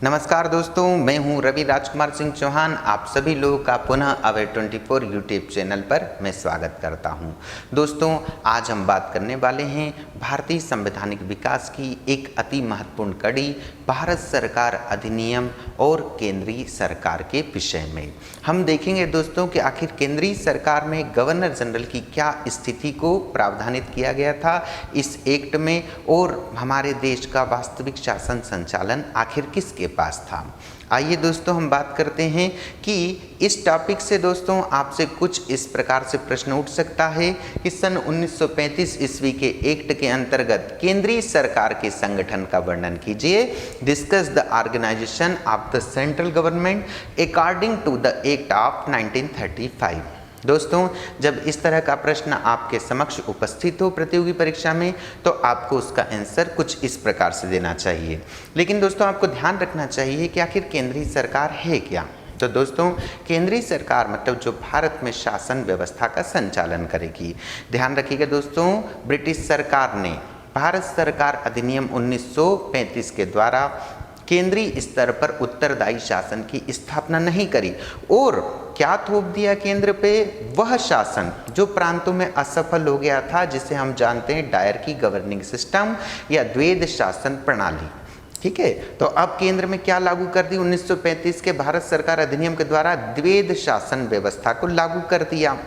नमस्कार दोस्तों, मैं हूं रवि राजकुमार सिंह चौहान। आप सभी लोगों का पुनः अवेयर 24 यूट्यूब चैनल पर मैं स्वागत करता हूं। दोस्तों, आज हम बात करने वाले हैं भारतीय संवैधानिक विकास की एक अति महत्वपूर्ण कड़ी भारत सरकार अधिनियम और केंद्रीय सरकार के विषय में। हम देखेंगे दोस्तों कि आखिर केंद्रीय सरकार में गवर्नर जनरल की क्या स्थिति को प्रावधानित किया गया था इस एक्ट में, और हमारे देश का वास्तविक शासन संचालन आखिर किसके पास था। आइए दोस्तों, हम बात करते हैं कि इस टॉपिक से दोस्तों आपसे कुछ इस प्रकार से प्रश्न उठ सकता है कि सन 1935 ईस्वी के एक्ट के अंतर्गत केंद्रीय सरकार के संगठन का वर्णन कीजिए। Discuss the organization of the central government according to the act of 1935। दोस्तों, जब इस तरह का प्रश्न आपके समक्ष उपस्थित हो प्रतियोगी परीक्षा में, तो आपको उसका आंसर कुछ इस प्रकार से देना चाहिए। लेकिन दोस्तों, आपको ध्यान रखना चाहिए कि आखिर केंद्रीय सरकार है क्या। तो दोस्तों, केंद्रीय सरकार मतलब जो भारत में शासन व्यवस्था का संचालन करेगी। ध्यान रखिएगा दोस्तों, ब्रिटिश सरकार ने भारत सरकार अधिनियम 1935 के द्वारा केंद्रीय स्तर पर उत्तरदायी शासन की स्थापना नहीं करी और क्या थोप दिया केंद्र पे, वह शासन जो प्रांतों में असफल हो गया था, जिसे हम जानते हैं डायर की गवर्निंग सिस्टम या द्वैध शासन प्रणाली। ठीक है, तो अब केंद्र में क्या लागू कर दी, 1935 के भारत सरकार अधिनियम के द्वारा द्वैध शासन व्यवस्था को लागू कर दिया।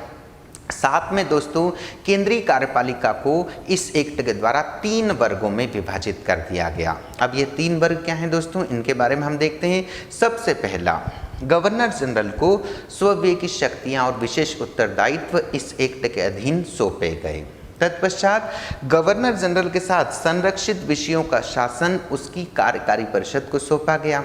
साथ में दोस्तों, केंद्रीय कार्यपालिका को इस एक्ट के द्वारा 3 वर्गों में विभाजित कर दिया गया। अब ये 3 वर्ग क्या हैं दोस्तों, इनके बारे में हम देखते हैं। सबसे पहला, गवर्नर जनरल को स्वव्यय की शक्तियां और विशेष उत्तरदायित्व इस एक्ट के अधीन सौंपे गए। तत्पश्चात गवर्नर जनरल के साथ संरक्षित विषयों का शासन उसकी कार्यकारी परिषद को सौंपा गया।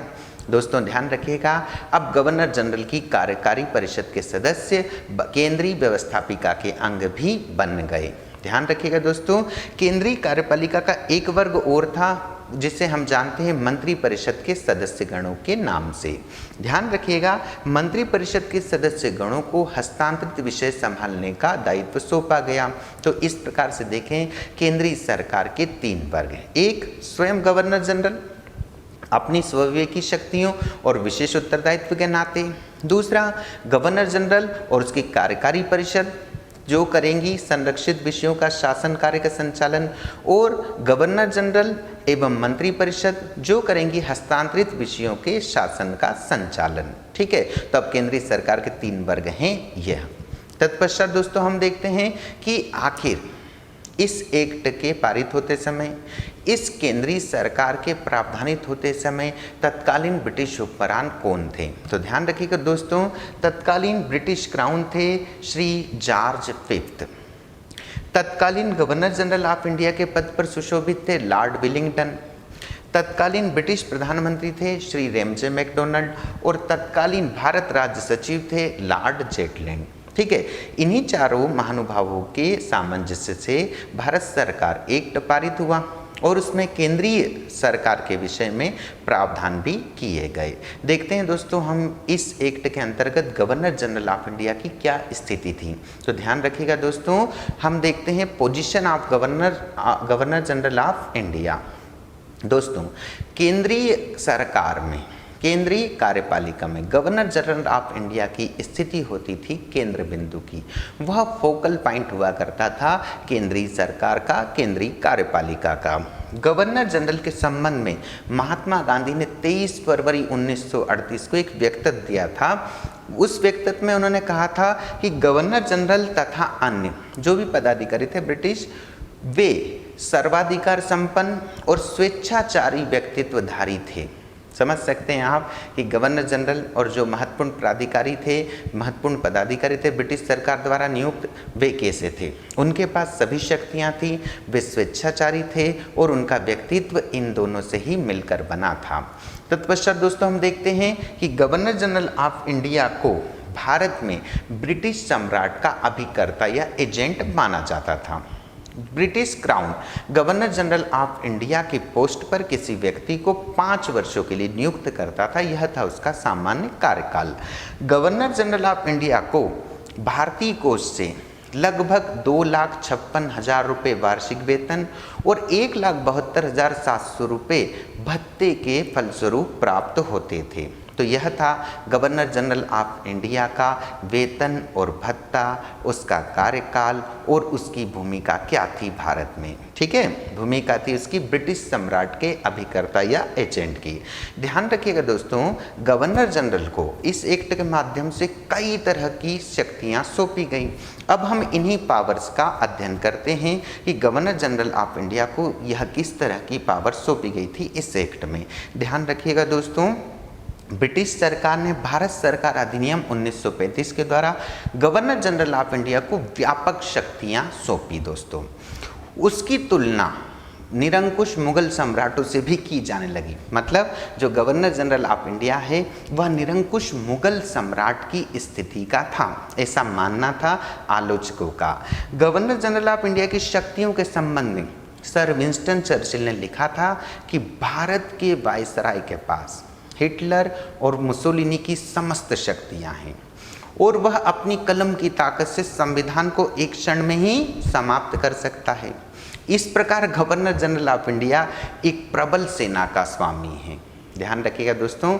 दोस्तों ध्यान रखिएगा, अब गवर्नर जनरल की कार्यकारी परिषद के सदस्य केंद्रीय व्यवस्थापिका के अंग भी बन गए। ध्यान रखिएगा दोस्तों, केंद्रीय कार्यपालिका का एक वर्ग और था जिसे हम जानते हैं मंत्री परिषद के सदस्य गणों के नाम से। ध्यान रखिएगा, मंत्री परिषद के सदस्य गणों को हस्तांतरित विषय संभालने का दायित्व सौंपा गया। तो इस प्रकार से देखें, केंद्रीय सरकार के 3 वर्ग हैं। एक, स्वयं गवर्नर जनरल अपनी स्वव्यय की शक्तियों और विशेष उत्तरदायित्व के नाते। दूसरा, गवर्नर जनरल और उसकी कार्यकारी परिषद जो करेंगी संरक्षित विषयों का शासन कार्य का संचालन, और गवर्नर जनरल एवं मंत्री परिषद जो करेंगी हस्तांतरित विषयों के शासन का संचालन। ठीक है, तो अब केंद्रीय सरकार के 3 वर्ग हैं यह। तत्पश्चात दोस्तों हम देखते हैं कि आखिर इस एक्ट के पारित होते समय, इस केंद्रीय सरकार के प्रावधानित होते समय तत्कालीन ब्रिटिश हुक्मरान कौन थे। तो ध्यान रखिएगा दोस्तों, तत्कालीन ब्रिटिश क्राउन थे श्री जॉर्ज फिफ्थ। तत्कालीन गवर्नर जनरल ऑफ इंडिया के पद पर सुशोभित थे लॉर्ड विलिंगटन। तत्कालीन ब्रिटिश प्रधानमंत्री थे श्री रैमजे मैकडोनल्ड, और तत्कालीन भारत राज्य सचिव थे लॉर्ड जेटलैंड। ठीक है, इन्हीं चारों महानुभावों के सामंजस्य से भारत सरकार एक्ट पारित हुआ और उसमें केंद्रीय सरकार के विषय में प्रावधान भी किए गए। देखते हैं दोस्तों हम इस एक्ट के अंतर्गत गवर्नर जनरल ऑफ इंडिया की क्या स्थिति थी। तो ध्यान रखिएगा दोस्तों, हम देखते हैं position of governor general of India. दोस्तों, केंद्रीय सरकार में, केंद्रीय कार्यपालिका में गवर्नर जनरल ऑफ इंडिया की स्थिति होती थी केंद्र बिंदु की। वह फोकल पॉइंट हुआ करता था केंद्रीय सरकार का, केंद्रीय कार्यपालिका का। गवर्नर जनरल के संबंध में महात्मा गांधी ने 23 फरवरी 1938 को एक वक्तव्य दिया था। उस वक्तव्य में उन्होंने कहा था कि गवर्नर जनरल तथा अन्य जो भी पदाधिकारी थे ब्रिटिश, वे सर्वाधिकार संपन्न और स्वेच्छाचारी व्यक्तित्वधारी थे। समझ सकते हैं आप कि गवर्नर जनरल और जो महत्वपूर्ण प्राधिकारी थे, महत्वपूर्ण पदाधिकारी थे ब्रिटिश सरकार द्वारा नियुक्त, वे कैसे थे। उनके पास सभी शक्तियां थी, वे स्वेच्छाचारी थे और उनका व्यक्तित्व इन दोनों से ही मिलकर बना था। तत्पश्चात दोस्तों हम देखते हैं कि गवर्नर जनरल ऑफ इंडिया को भारत में ब्रिटिश सम्राट का अभिकर्ता या एजेंट माना जाता था। British crown governor general of India की पोस्ट पर किसी व्यक्ति को 5 वर्षों के लिए नियुक्त करता था, यह था उसका सामान्य कार्यकाल। गवर्नर जनरल ऑफ इंडिया को भारतीय कोष से लगभग 2,56,000 रुपये वार्षिक वेतन और 1,72,700 रुपये भत्ते के फलस्वरूप प्राप्त होते थे। तो यह था गवर्नर जनरल ऑफ इंडिया का वेतन और भत्ता, उसका कार्यकाल और उसकी भूमिका क्या थी भारत में। ठीक है, भूमिका थी उसकी ब्रिटिश सम्राट के अभिकर्ता या एजेंट की। ध्यान रखिएगा दोस्तों, गवर्नर जनरल को इस एक्ट के माध्यम से कई तरह की शक्तियां सौंपी गई। अब हम इन्हीं पावर्स का अध्ययन करते हैं कि गवर्नर जनरल ऑफ इंडिया को यह किस तरह की पावर सौंपी गई थी इस एक्ट में। ध्यान रखिएगा दोस्तों, ब्रिटिश सरकार ने भारत सरकार अधिनियम 1935 के द्वारा गवर्नर जनरल ऑफ इंडिया को व्यापक शक्तियां सौंपी। दोस्तों, उसकी तुलना निरंकुश मुगल सम्राटों से भी की जाने लगी। मतलब जो गवर्नर जनरल ऑफ इंडिया है वह निरंकुश मुगल सम्राट की स्थिति का था, ऐसा मानना था आलोचकों का। गवर्नर जनरल ऑफ इंडिया की शक्तियों के संबंध में सर विंस्टन चर्चिल ने लिखा था कि भारत के वायसराय के पास हिटलर और मुसोलिनी की समस्त शक्तियां हैं और वह अपनी कलम की ताकत से संविधान को एक क्षण में ही समाप्त कर सकता है। इस प्रकार गवर्नर जनरल ऑफ इंडिया एक प्रबल सेना का स्वामी है। ध्यान रखिएगा दोस्तों,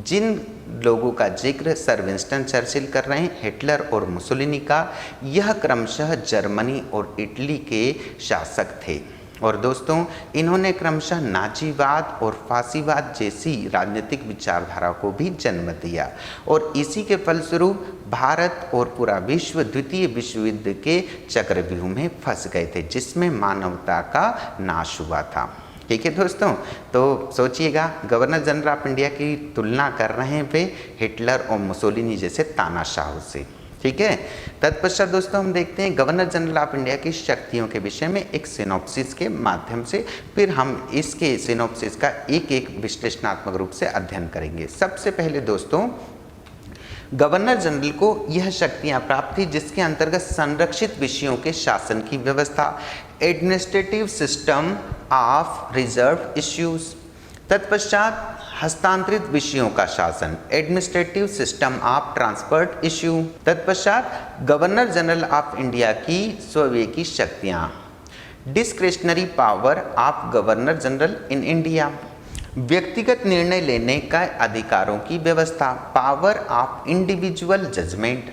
जिन लोगों का जिक्र सर विंस्टन चर्चिल कर रहे हैं, हिटलर और मुसोलिनी का, यह क्रमशः जर्मनी और इटली के शासक थे। और दोस्तों, इन्होंने क्रमशः नाजीवाद और फासीवाद जैसी राजनीतिक विचारधारा को भी जन्म दिया और इसी के फलस्वरूप भारत और पूरा विश्व द्वितीय विश्व युद्ध के चक्रव्यूह में फंस गए थे, जिसमें मानवता का नाश हुआ था। ठीक है दोस्तों, तो सोचिएगा, गवर्नर जनरल ऑफ इंडिया की तुलना कर रहे हैं वे हिटलर और मुसोलिनी जैसे तानाशाहों से। ठीक है, तत्पश्चात दोस्तों हम देखते हैं गवर्नर जनरल ऑफ इंडिया की शक्तियों के विषय में एक सिनॉप्सिस के माध्यम से, फिर हम इसके सिनॉप्सिस का एक एक विश्लेषणात्मक रूप से अध्ययन करेंगे। सबसे पहले दोस्तों, गवर्नर जनरल को यह शक्तियां प्राप्त थी जिसके अंतर्गत संरक्षित विषयों के शासन की व्यवस्था, administrative system of reserve issues, तत्पश्चात हस्तांतरित विषयों का शासन, administrative system of transferred issue, तत्पश्चात गवर्नर जनरल ऑफ इंडिया की स्वयं की शक्तियां, discretionary power of governor general in India, व्यक्तिगत निर्णय लेने का अधिकारों की व्यवस्था, power of individual judgement,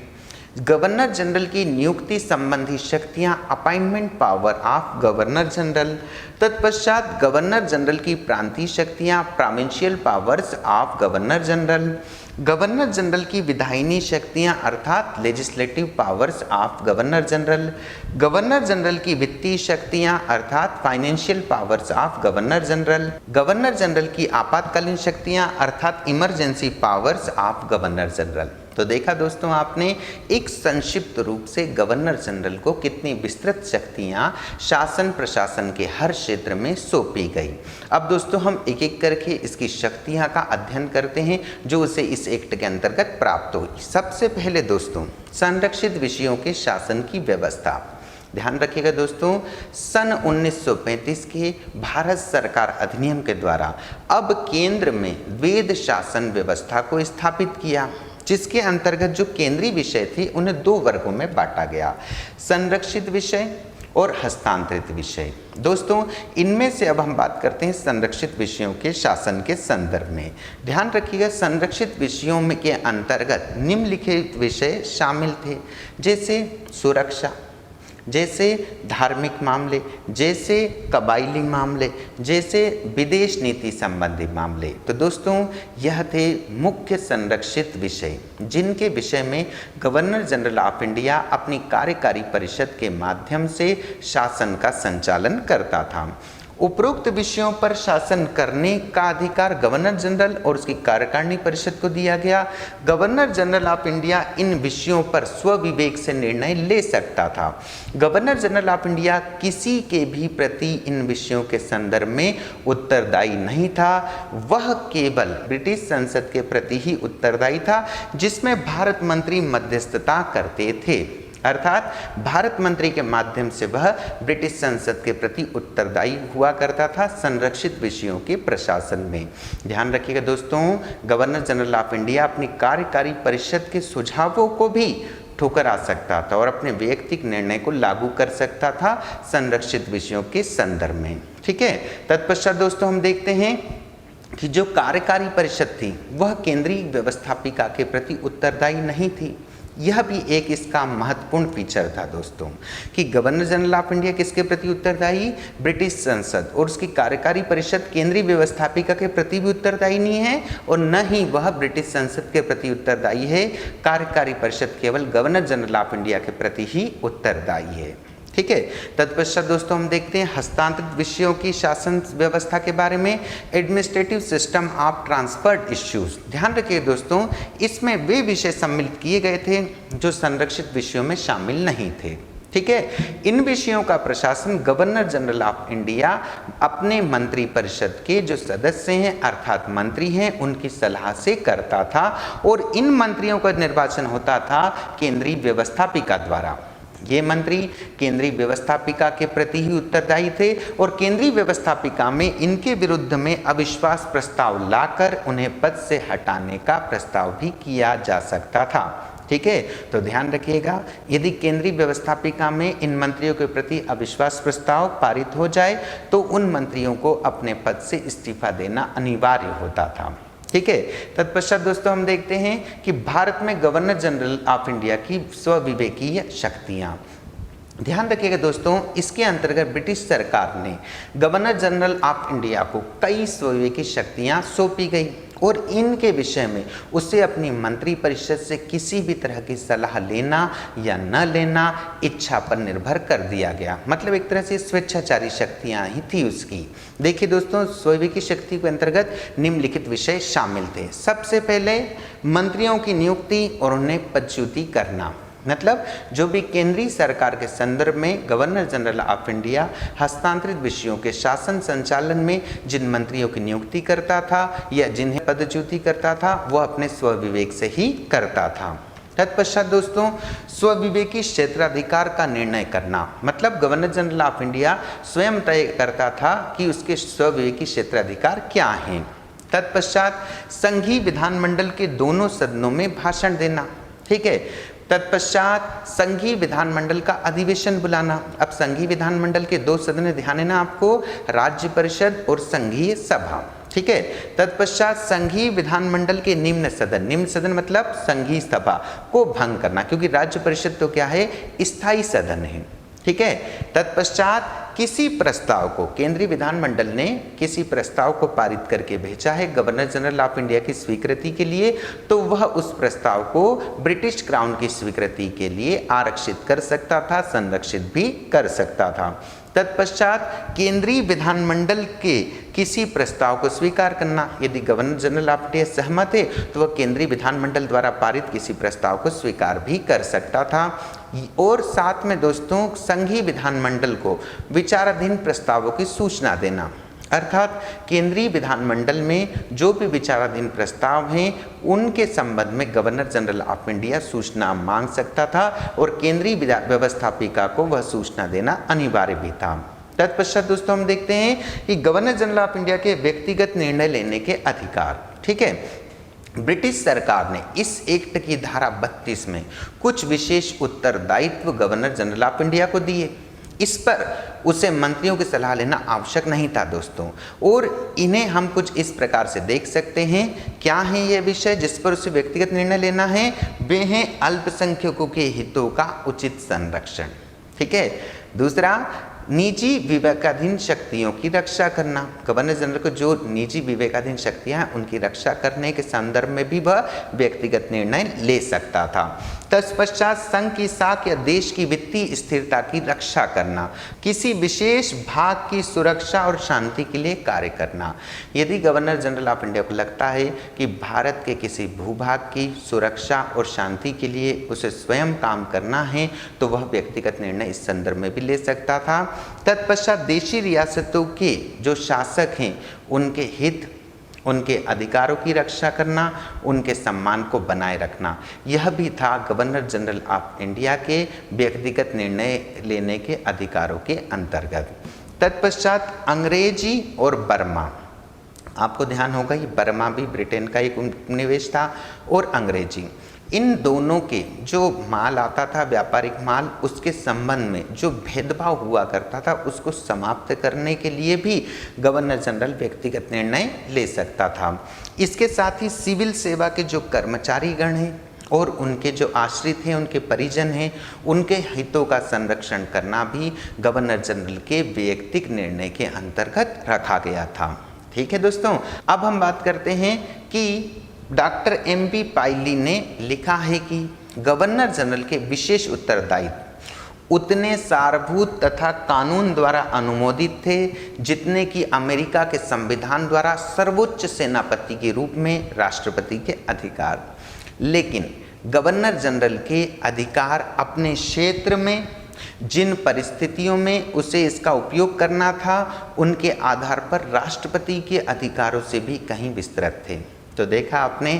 governor general की नियुक्ति संबंधी शक्तियां, appointment power of governor general, तत्पश्चात गवर्नर जनरल की प्रांतीय शक्तियां, provincial powers of governor general, governor general की विधायिनी शक्तियां अर्थात legislative powers of governor general, governor general की वित्तीय शक्तियां अर्थात financial powers of governor general, governor general की आपातकालीन शक्तियां अर्थात emergency powers of governor general. तो देखा दोस्तों आपने, एक संक्षिप्त रूप से गवर्नर जनरल को कितनी विस्तृत शक्तियां शासन प्रशासन के हर क्षेत्र में सौंपी गई। अब दोस्तों हम एक एक करके इसकी शक्तियां का अध्ययन करते हैं जो उसे इस एक्ट के अंतर्गत प्राप्त हुई। सबसे पहले दोस्तों, संरक्षित विषयों के शासन की व्यवस्था। ध्यान रखिएगा दोस्तों, सन 1935 के भारत सरकार अधिनियम के द्वारा अब केंद्र में वेद शासन व्यवस्था को स्थापित किया, जिसके अंतर्गत जो केंद्रीय विषय थे उन्हें दो वर्गों में बांटा गया, संरक्षित विषय और हस्तांतरित विषय। दोस्तों इनमें से अब हम बात करते हैं संरक्षित विषयों के शासन के संदर्भ में। ध्यान रखिएगा, संरक्षित विषयों में के अंतर्गत निम्नलिखित विषय शामिल थे, जैसे सुरक्षा, जैसे धार्मिक मामले, जैसे कबायली मामले, जैसे विदेश नीति संबंधी मामले। तो दोस्तों यह थे मुख्य संरक्षित विषय जिनके विषय में गवर्नर जनरल ऑफ इंडिया अपनी कार्यकारी परिषद के माध्यम से शासन का संचालन करता था। उपरोक्त विषयों पर शासन करने का अधिकार गवर्नर जनरल और उसकी कार्यकारिणी परिषद को दिया गया। Governor general of India in विषयों पर स्वविवेक से निर्णय ले सकता था। गवर्नर जनरल ऑफ इंडिया किसी के भी प्रति इन विषयों के संदर्भ में उत्तरदायी नहीं था, वह केवल ब्रिटिश संसद के प्रति ही उत्तरदायी था, जिसमें भारत मंत्री मध्यस्थता करते थे। अर्थात भारत मंत्री के माध्यम से वह ब्रिटिश संसद के प्रति उत्तरदायी हुआ करता था संरक्षित विषयों के प्रशासन में। ध्यान रखिएगा दोस्तों, गवर्नर जनरल ऑफ इंडिया अपनी कार्यकारी परिषद के सुझावों को भी ठोकर आ सकता था और अपने वैयक्तिक निर्णय को लागू कर सकता था संरक्षित विषयों के संदर्भ में। ठीक है, तत्पश्चात दोस्तों हम देखते हैं कि जो कार्यकारी परिषद थी वह केंद्रीय व्यवस्थापिका के प्रति उत्तरदायी नहीं थी। यह भी एक इसका महत्वपूर्ण फीचर था दोस्तों कि गवर्नर जनरल ऑफ इंडिया किसके प्रति उत्तरदायी, ब्रिटिश संसद, और उसकी कार्यकारी परिषद केंद्रीय व्यवस्थापिका के प्रति भी उत्तरदायी नहीं है और न ही वह ब्रिटिश संसद के प्रति उत्तरदायी है। कार्यकारी परिषद केवल गवर्नर जनरल ऑफ इंडिया के प्रति ही उत्तरदायी है। ठीक है, तत्पश्चात दोस्तों हम देखते हैं हस्तांतरित विषयों की शासन व्यवस्था के बारे में, administrative system of transferred issues. ध्यान रखिए दोस्तों, इसमें वे विषय सम्मिलित किए गए थे जो संरक्षित विषयों में शामिल नहीं थे। ठीक है, इन विषयों का प्रशासन गवर्नर जनरल ऑफ इंडिया अपने मंत्री परिषद के जो सदस्य हैं अर्थात मंत्री हैं उनकी सलाह से करता था और इन मंत्रियों का निर्वाचन होता था केंद्रीय व्यवस्थापिका द्वारा। ये मंत्री केंद्रीय व्यवस्थापिका के प्रति ही उत्तरदायी थे और केंद्रीय व्यवस्थापिका में इनके विरुद्ध में अविश्वास प्रस्ताव लाकर उन्हें पद से हटाने का प्रस्ताव भी किया जा सकता था। ठीक है, तो ध्यान रखिएगा, यदि केंद्रीय व्यवस्थापिका में इन मंत्रियों के प्रति अविश्वास प्रस्ताव पारित हो जाए तो उन मंत्रियों को अपने पद से इस्तीफा देना अनिवार्य होता था। ठीक है, तत्पश्चात दोस्तों हम देखते हैं कि भारत में गवर्नर जनरल ऑफ इंडिया की स्वविवेकीय शक्तियां। ध्यान रखिएगा दोस्तों, इसके अंतर्गत ब्रिटिश सरकार ने गवर्नर जनरल ऑफ इंडिया को कई स्वविवेकी शक्तियां सौंपी गई और इनके विषय में उसे अपनी मंत्री परिषद से किसी भी तरह की सलाह लेना या न लेना इच्छा पर निर्भर कर दिया गया। मतलब एक तरह से स्वेच्छाचारी शक्तियां ही थी उसकी। देखिए दोस्तों, स्वविवेकी शक्ति के अंतर्गत निम्नलिखित विषय शामिल थे। सबसे पहले मंत्रियों की नियुक्ति और उन्हें पदच्युति करना। मतलब जो भी केंद्रीय सरकार के संदर्भ में गवर्नर जनरल ऑफ इंडिया हस्तांतरित विषयों के शासन संचालन में जिन मंत्रियों की नियुक्ति करता था या जिन्हें पदच्युति करता था वह अपने स्वविवेक से ही करता था। तत्पश्चात दोस्तों स्वविवेकी क्षेत्राधिकार का निर्णय करना। मतलब गवर्नर जनरल ऑफ इंडिया स्वयं तय करता था कि उसके स्वविवेकी क्षेत्राधिकार क्या हैं। तत्पश्चात संघीय विधानमंडल के दोनों सदनों में भाषण देना। ठीक है, तत्पश्चात संघीय विधानमंडल का अधिवेशन बुलाना। अब संघीय विधानमंडल के दो सदन ध्यान है ना आपको, राज्य परिषद और संघीय सभा। ठीक है, तत्पश्चात संघीय विधानमंडल के निम्न सदन मतलब संघीय सभा को भंग करना, क्योंकि राज्य परिषद तो क्या है, स्थायी सदन है। ठीक है, तत्पश्चात किसी प्रस्ताव को केंद्रीय विधानमंडल ने किसी प्रस्ताव को पारित करके भेजा है गवर्नर जनरल ऑफ इंडिया की स्वीकृति के लिए, तो वह उस प्रस्ताव को ब्रिटिश क्राउन की स्वीकृति के लिए आरक्षित कर सकता था, संरक्षित भी कर सकता था। तत्पश्चात केंद्रीय विधानमंडल के किसी प्रस्ताव को स्वीकार करना। यदि गवर्नर जनरल ऑफ इंडिया सहमत है तो वह केंद्रीय विधानमंडल द्वारा पारित किसी प्रस्ताव को स्वीकार भी कर सकता था। और साथ में दोस्तों संघीय विधानमंडल को विचाराधीन प्रस्तावों की सूचना देना। अर्थात केंद्रीय विधानमंडल में जो भी विचाराधीन प्रस्ताव हैं उनके संबंध में गवर्नर जनरल ऑफ इंडिया सूचना मांग सकता था और केंद्रीय व्यवस्थापिका को वह सूचना देना अनिवार्य भी था। तत्पश्चात दोस्तों हम देखते हैं कि गवर्नर जनरल ऑफ इंडिया के व्यक्तिगत निर्णय लेने के अधिकार। ठीक है, ब्रिटिश सरकार ने इस एक्ट की धारा 32 में कुछ विशेष उत्तरदायित्व गवर्नर जनरल ऑफ इंडिया को दिए। इस पर उसे मंत्रियों की सलाह लेना आवश्यक नहीं था दोस्तों, और इन्हें हम कुछ इस प्रकार से देख सकते हैं। क्या है ये विषय जिस पर उसे व्यक्तिगत निर्णय लेना है? वे हैं अल्पसंख्यकों के हितों का उचित संरक्षण। ठीक है, दूसरा निजी विवेकाधीन शक्तियों की रक्षा करना। गवर्नर जनरल को जो निजी विवेकाधीन शक्तियां हैं उनकी रक्षा करने के संदर्भ में भी वह व्यक्तिगत निर्णय ले सकता था। तत्पश्चात संघ की साख या देश की वित्तीय स्थिरता की रक्षा करना, किसी विशेष भाग की सुरक्षा और शांति के लिए कार्य करना। यदि गवर्नर जनरल ऑफ इंडिया को लगता है कि भारत के किसी भूभाग की सुरक्षा और शांति के लिए उसे स्वयं काम करना है तो वह व्यक्तिगत निर्णय इस संदर्भ में भी ले सकता था। तत्पश्चात देशी रियासतों के जो शासक हैं उनके हित, उनके अधिकारों की रक्षा करना, उनके सम्मान को बनाए रखना, यह भी था गवर्नर जनरल ऑफ इंडिया के व्यक्तिगत निर्णय लेने के अधिकारों के अंतर्गत। तत्पश्चात अंग्रेजी और बर्मा। आपको ध्यान होगा ये बर्मा भी ब्रिटेन का एक उपनिवेश था और अंग्रेजी। इन दोनों के जो माल आता था, व्यापारिक माल, उसके संबंध में जो भेदभाव हुआ करता था उसको समाप्त करने के लिए भी गवर्नर जनरल व्यक्तिगत निर्णय ले सकता था। इसके साथ ही सिविल सेवा के जो कर्मचारीगण हैं और उनके जो आश्रित हैं, उनके परिजन हैं, उनके हितों का संरक्षण करना भी गवर्नर जनरल के वैयक्तिक निर्णय के अंतर्गत रखा गया था। ठीक है दोस्तों, अब हम बात करते हैं कि डॉक्टर एम.बी. पायली ने लिखा है कि गवर्नर जनरल के विशेष उत्तरदायित्व उतने सारभूत तथा कानून द्वारा अनुमोदित थे जितने कि अमेरिका के संविधान द्वारा सर्वोच्च सेनापति के रूप में राष्ट्रपति के अधिकार। लेकिन गवर्नर जनरल के अधिकार अपने क्षेत्र में जिन परिस्थितियों में उसे इसका उपयोग करना था उनके आधार पर राष्ट्रपति के अधिकारों से भी कहीं विस्तृत थे। तो देखा आपने,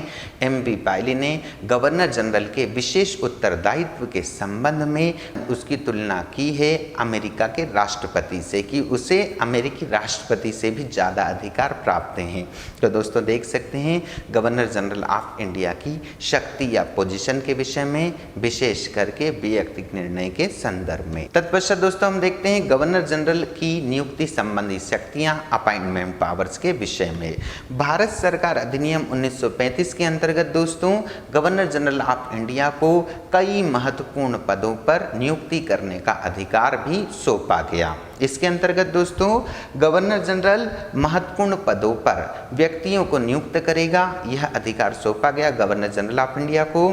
एम.बी. पायली ने गवर्नर जनरल के विशेष उत्तरदायित्व के संबंध में उसकी तुलना की है अमेरिका के राष्ट्रपति से कि उसे अमेरिकी राष्ट्रपति से भी ज़्यादा अधिकार प्राप्त हैं। तो दोस्तों देख सकते हैं गवर्नर जनरल ऑफ इंडिया की शक्ति या पोजीशन के विषय में, विशेष करके वैयक्तिक निर्णय के संदर्भ में। तत्पश्चात दोस्तों हम देखते हैं गवर्नर जनरल की नियुक्ति संबंधी शक्तियां, अपॉइंटमेंट पावर्स के विषय में। भारत सरकार अधिनियम 1935 के अंतर्गत दोस्तों गवर्नर जनरल ऑफ इंडिया को कई महत्वपूर्ण पदों पर नियुक्ति करने का अधिकार भी सौंपा गया। इसके अंतर्गत दोस्तों गवर्नर जनरल महत्वपूर्ण पदों पर व्यक्तियों को नियुक्त करेगा, यह अधिकार सौंपा गया गवर्नर जनरल ऑफ इंडिया को।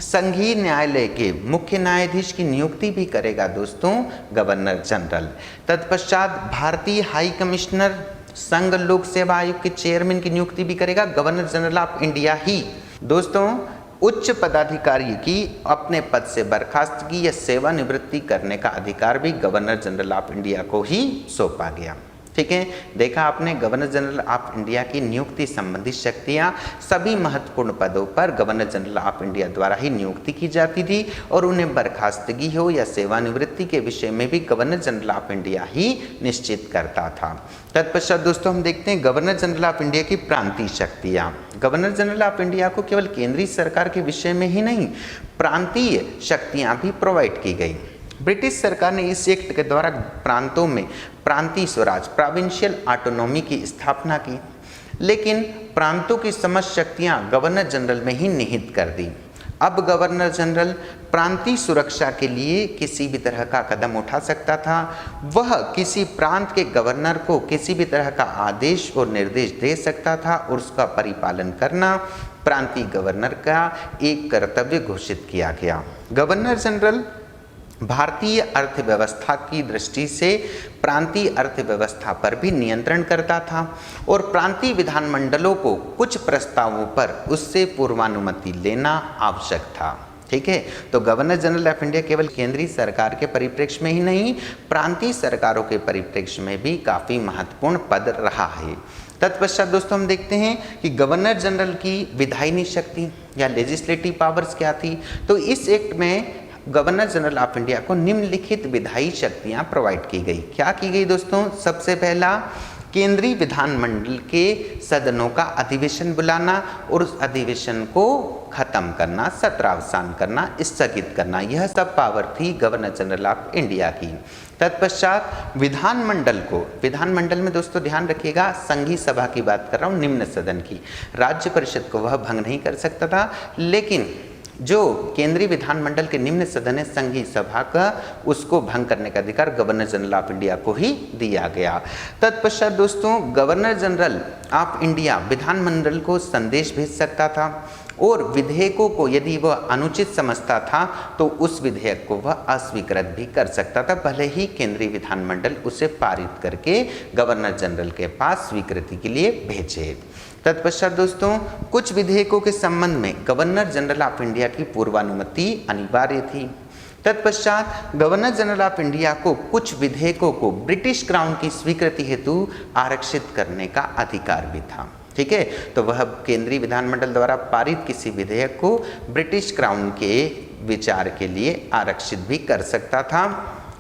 संघीय न्यायालय के मुख्य न्यायाधीश की नियुक्ति भी करेगा दोस्तों गवर्नर जनरल। तत्पश्चात भारतीय हाई कमिश्नर, संघ लोक सेवा आयोग के चेयरमैन की नियुक्ति भी करेगा गवर्नर जनरल ऑफ इंडिया ही। दोस्तों उच्च पदाधिकारी की अपने पद से बर्खास्तगी या सेवानिवृत्ति करने का अधिकार भी गवर्नर जनरल ऑफ इंडिया को ही सौंपा गया। ठीक है, देखा आपने गवर्नर जनरल ऑफ इंडिया की नियुक्ति संबंधी शक्तियां सभी महत्वपूर्ण पदों पर गवर्नर जनरल ऑफ इंडिया द्वारा ही नियुक्ति की जाती थी और उन्हें बर्खास्तगी हो या सेवानिवृत्ति के विषय में भी गवर्नर जनरल ऑफ इंडिया ही निश्चित करता था। तत्पश्चात दोस्तों हम देखते हैं गवर्नर जनरल ऑफ इंडिया की प्रांतीय शक्तियां। गवर्नर जनरल ऑफ इंडिया को केवल केंद्रीय सरकार के विषय में ही नहीं, प्रांतीय शक्तियां भी प्रोवाइड की गई। ब्रिटिश सरकार ने इस एक्ट के द्वारा प्रांतों में प्रांतीय स्वराज, प्रोविंशियल ऑटोनॉमी की स्थापना की, लेकिन प्रांतों की समस्त शक्तियां गवर्नर जनरल में ही निहित कर दी। अब गवर्नर जनरल प्रांतीय सुरक्षा के लिए किसी भी तरह का कदम उठा सकता था। वह किसी प्रांत के गवर्नर को किसी भी तरह का आदेश और निर्देश दे सकता था और उसका परिपालन करना प्रांतीय गवर्नर का एक कर्तव्य घोषित किया गया। गवर्नर जनरल भारतीय अर्थव्यवस्था की दृष्टि से प्रांतीय अर्थव्यवस्था पर भी नियंत्रण करता था और प्रांतीय विधानमंडलों को कुछ प्रस्तावों पर उससे पूर्वानुमति लेना आवश्यक था। ठीक है, तो गवर्नर जनरल ऑफ इंडिया केवल केंद्रीय सरकार के परिप्रेक्ष्य में ही नहीं, प्रांतीय सरकारों के परिप्रेक्ष्य में भी काफ़ी महत्वपूर्ण पद रहा है। तत्पश्चात दोस्तों हम देखते हैं कि गवर्नर जनरल की विधायिनी शक्ति या लेजिस्लेटिव पावर्स क्या थी। तो इस एक्ट में गवर्नर जनरल ऑफ इंडिया को निम्नलिखित विधायी शक्तियां प्रोवाइड की गई। क्या की गई दोस्तों? सबसे पहला, केंद्रीय विधानमंडल के सदनों का अधिवेशन बुलाना और उस अधिवेशन को खत्म करना, सत्रावसान करना, स्थगित करना, यह सब पावर थी गवर्नर जनरल ऑफ इंडिया की। तत्पश्चात विधानमंडल में दोस्तों ध्यान रखिएगा, संघीय सभा की बात कर रहा हूँ, निम्न सदन की। राज्य परिषद को वह भंग नहीं कर सकता था, लेकिन जो केंद्रीय विधानमंडल के निम्न सदन है संघीय सभा का, उसको भंग करने का अधिकार गवर्नर जनरल ऑफ इंडिया को ही दिया गया। तत्पश्चात दोस्तों गवर्नर जनरल ऑफ इंडिया विधानमंडल को संदेश भेज सकता था और विधेयकों को यदि वह अनुचित समझता था तो उस विधेयक को वह अस्वीकृत भी कर सकता था, भले ही केंद्रीय विधानमंडल उसे पारित करके गवर्नर जनरल के पास स्वीकृति के लिए भेजे। तत्पश्चात दोस्तों कुछ विधेयकों के संबंध में गवर्नर जनरल ऑफ इंडिया की पूर्वानुमति अनिवार्य थी। तत्पश्चात गवर्नर जनरल ऑफ इंडिया को कुछ विधेयकों को ब्रिटिश क्राउन की स्वीकृति हेतु आरक्षित करने का अधिकार भी था। ठीक है, तो वह केंद्रीय विधानमंडल द्वारा पारित किसी विधेयक को ब्रिटिश क्राउन के विचार के लिए आरक्षित भी कर सकता था।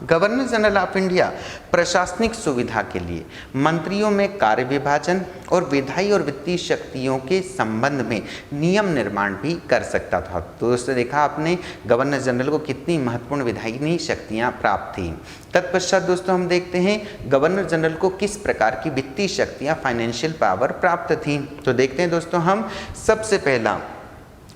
गवर्नर जनरल ऑफ इंडिया प्रशासनिक सुविधा के लिए मंत्रियों में कार्य विभाजन और विधायी और वित्तीय शक्तियों के संबंध में नियम निर्माण भी कर सकता था। तो दोस्तों देखा आपने गवर्नर जनरल को कितनी महत्वपूर्ण विधायी शक्तियां प्राप्त थी। तत्पश्चात दोस्तों हम देखते हैं गवर्नर जनरल को किस प्रकार की वित्तीय शक्तियां, फाइनेंशियल पावर प्राप्त थी। तो देखते हैं दोस्तों हम सबसे पहला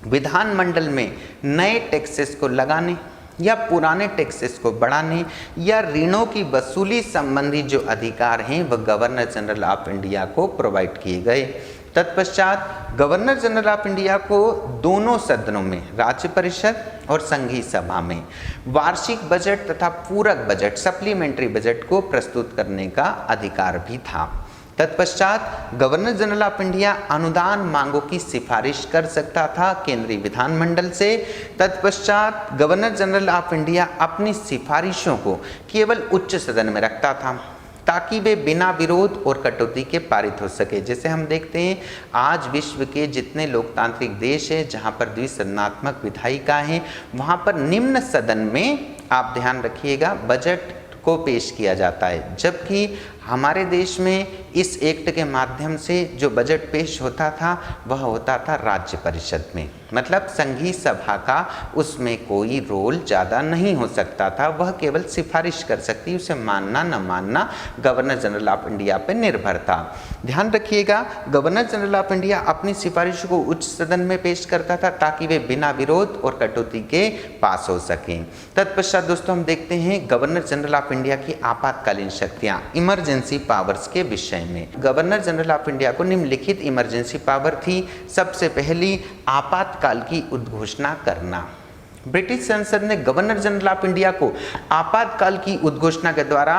विधानमंडल में नए टैक्सेस को लगाने या पुराने टैक्सेस को बढ़ाने या ऋणों की वसूली संबंधी जो अधिकार हैं वह गवर्नर जनरल ऑफ इंडिया को प्रोवाइड किए गए। तत्पश्चात गवर्नर जनरल ऑफ इंडिया को दोनों सदनों में, राज्य परिषद और संघीय सभा में, वार्षिक बजट तथा पूरक बजट, सप्लीमेंट्री बजट को प्रस्तुत करने का अधिकार भी था। तत्पश्चात गवर्नर जनरल ऑफ इंडिया अनुदान मांगों की सिफारिश कर सकता था केंद्रीय विधानमंडल से। तत्पश्चात गवर्नर जनरल ऑफ इंडिया अपनी सिफारिशों को केवल उच्च सदन में रखता था ताकि वे बिना विरोध और कटौती के पारित हो सके। जैसे हम देखते हैं आज विश्व के जितने लोकतांत्रिक देश हैं जहां पर द्विसदनात्मक विधायिका हैं, वहां पर निम्न सदन में आप ध्यान रखिएगा बजट को पेश किया जाता है, जबकि हमारे देश में इस एक्ट के माध्यम से जो बजट पेश होता था वह होता था राज्य परिषद में, मतलब संघीय सभा का उसमें कोई रोल ज़्यादा नहीं हो सकता था, वह केवल सिफारिश कर सकती, उसे मानना न मानना गवर्नर जनरल ऑफ इंडिया पर निर्भर था। ध्यान रखिएगा गवर्नर जनरल ऑफ इंडिया अपनी सिफारिश को उच्च सदन में पेश करता था ताकि वे बिना विरोध और कटौती के पास हो सकें। तत्पश्चात दोस्तों हम देखते हैं गवर्नर जनरल ऑफ इंडिया की आपातकालीन शक्तियाँ, इमरजेंसी पावर्स के विषय में। गवर्नर जनरल ऑफ इंडिया को निम्नलिखित इमरजेंसी पावर थी। सबसे पहली आपातकाल की उद्घोषणा करना। ब्रिटिश संसद ने गवर्नर जनरल ऑफ इंडिया को आपातकाल की उद्घोषणा के द्वारा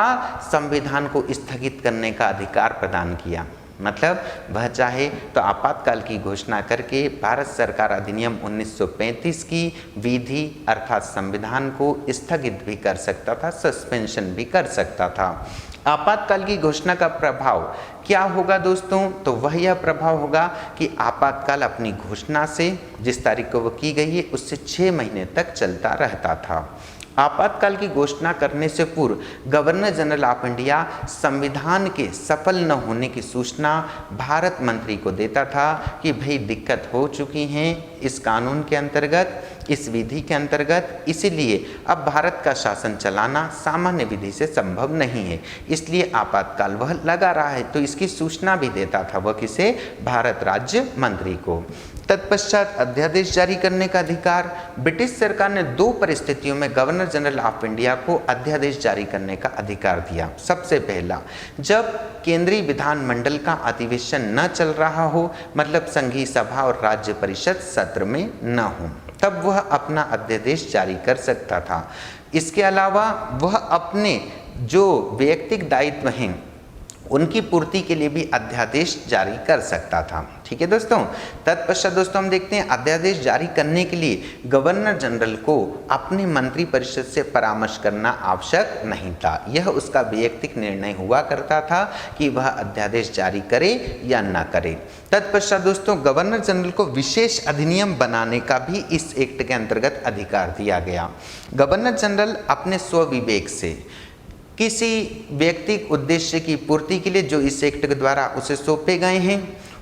संविधान को स्थगित करने का अधिकार प्रदान किया, मतलब वह चाहे तो आपातकाल की घोषणा करके भारत सरकार अधिनियम 1935 की विधि अर्थात संविधान को स्थगित भी कर सकता था, सस्पेंशन भी कर सकता था। आपातकाल की घोषणा का प्रभाव क्या होगा दोस्तों? तो वह यह प्रभाव होगा कि आपातकाल अपनी घोषणा से जिस तारीख को वो की गई है उससे 6 महीने तक चलता रहता था। आपातकाल की घोषणा करने से पूर्व गवर्नर जनरल ऑफ इंडिया संविधान के सफल न होने की सूचना भारत मंत्री को देता था कि भाई दिक्कत हो चुकी हैं इस कानून के अंतर्गत, इस विधि के अंतर्गत, इसीलिए अब भारत का शासन चलाना सामान्य विधि से संभव नहीं है, इसलिए आपातकाल वह लगा रहा है। तो इसकी सूचना भी देता था वह किसे? भारत राज्य मंत्री को। तत्पश्चात अध्यादेश जारी करने का अधिकार। ब्रिटिश सरकार ने 2 परिस्थितियों में गवर्नर जनरल ऑफ इंडिया को अध्यादेश जारी करने का अधिकार दिया। सबसे पहला, जब केंद्रीय विधानमंडल का अधिवेशन न चल रहा हो, मतलब संघीय सभा और राज्य परिषद सत्र में न हो, तब वह अपना अध्यादेश जारी कर सकता था। इसके अलावा वह अपने जो वैयक्तिक दायित्व हैं उनकी पूर्ति के लिए भी अध्यादेश जारी कर सकता था। ठीक है दोस्तों। तत्पश्चात दोस्तों हम देखते हैं अध्यादेश जारी करने के लिए गवर्नर जनरल को अपने मंत्री परिषद से परामर्श करना आवश्यक नहीं था, यह उसका वैयक्तिक निर्णय हुआ करता था कि वह अध्यादेश जारी करे या न करे। तत्पश्चात दोस्तों गवर्नर जनरल को विशेष अधिनियम बनाने का भी इस एक्ट के अंतर्गत अधिकार दिया गया। गवर्नर जनरल अपने स्वविवेक से किसी व्यक्तिगत उद्देश्य की पूर्ति के लिए जो इस एक्ट के द्वारा उसे सौंपे गए हैं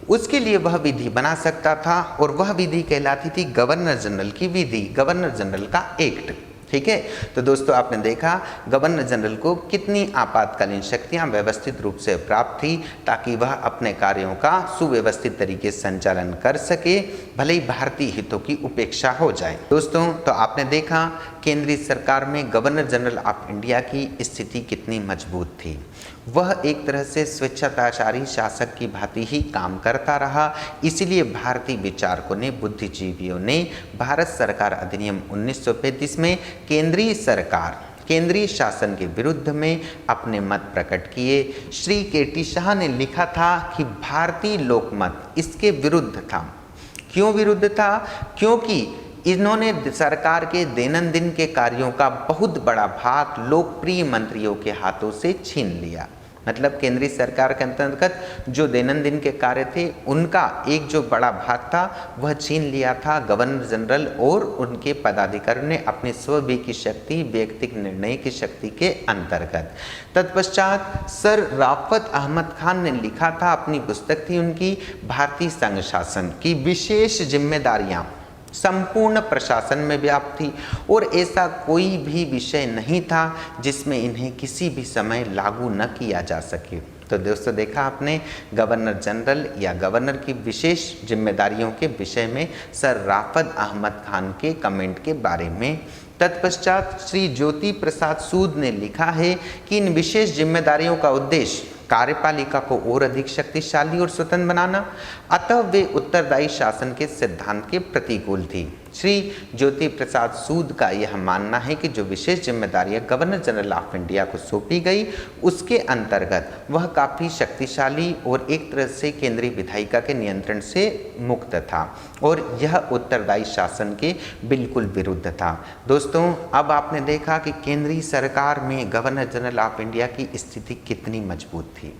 उसके लिए वह विधि बना सकता था, और वह विधि कहलाती थी गवर्नर जनरल की विधि, गवर्नर जनरल का एक्ट। ठीक है। तो दोस्तों आपने देखा गवर्नर जनरल को कितनी आपातकालीन शक्तियां व्यवस्थित रूप से प्राप्त थी ताकि वह अपने कार्यों का सुव्यवस्थित तरीके से संचालन कर सके, भले ही भारतीय हितों की उपेक्षा हो जाए। दोस्तों तो आपने देखा केंद्रीय सरकार में गवर्नर जनरल ऑफ इंडिया की स्थिति कितनी मजबूत थी। वह एक तरह से स्वेच्छाचारी शासक की भांति ही काम करता रहा, इसीलिए भारतीय विचारकों ने, बुद्धिजीवियों ने भारत सरकार अधिनियम 1935 में केंद्रीय शासन के विरुद्ध में अपने मत प्रकट किए। श्री के.टी. शाह ने लिखा था कि भारतीय लोकमत इसके विरुद्ध था। क्यों विरुद्ध था? क्योंकि इन्होंने सरकार के दैनंदिन के कार्यों का बहुत बड़ा भाग लोकप्रिय मंत्रियों के हाथों से छीन लिया। मतलब केंद्रीय सरकार के अंतर्गत जो दैनंदिन के कार्य थे उनका एक जो बड़ा भाग था वह छीन लिया था गवर्नर जनरल और उनके पदाधिकारियों ने अपनी स्वबी की शक्ति, व्यक्तिगत निर्णय की शक्ति के अंतर्गत। तत्पश्चात सर राफत अहमद खान ने लिखा था, अपनी पुस्तक थी उनकी भारतीय संघ शासन की विशेष जिम्मेदारियां संपूर्ण प्रशासन में व्याप्त थी और ऐसा कोई भी विषय नहीं था जिसमें इन्हें किसी भी समय लागू न किया जा सके। तो दोस्तों देखा आपने गवर्नर जनरल या गवर्नर की विशेष जिम्मेदारियों के विषय में सर राफत अहमद खान के कमेंट के बारे में। तत्पश्चात श्री ज्योति प्रसाद सूद ने लिखा है कि इन विशेष जिम्मेदारियों का उद्देश्य कार्यपालिका को और अधिक शक्तिशाली और स्वतंत्र बनाना, अतः वे उत्तरदायी शासन के सिद्धांत के प्रतिकूल थी। श्री ज्योति प्रसाद सूद का यह मानना है कि जो विशेष जिम्मेदारियां गवर्नर जनरल ऑफ इंडिया को सौंपी गई उसके अंतर्गत वह काफ़ी शक्तिशाली और एक तरह से केंद्रीय विधायिका के नियंत्रण से मुक्त था और यह उत्तरदायी शासन के बिल्कुल विरुद्ध था। दोस्तों अब आपने देखा कि केंद्रीय सरकार में गवर्नर जनरल ऑफ इंडिया की स्थिति कितनी मजबूत थी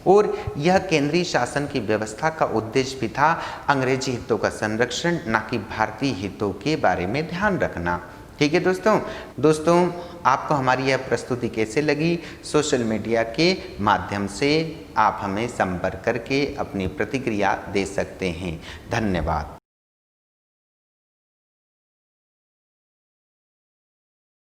और यह केंद्रीय शासन की व्यवस्था का उद्देश्य भी था अंग्रेजी हितों का संरक्षण, ना कि भारतीय हितों के बारे में ध्यान रखना। ठीक है दोस्तों आपको हमारी यह प्रस्तुति कैसे लगी? सोशल मीडिया के माध्यम से आप हमें संपर्क करके अपनी प्रतिक्रिया दे सकते हैं। धन्यवाद।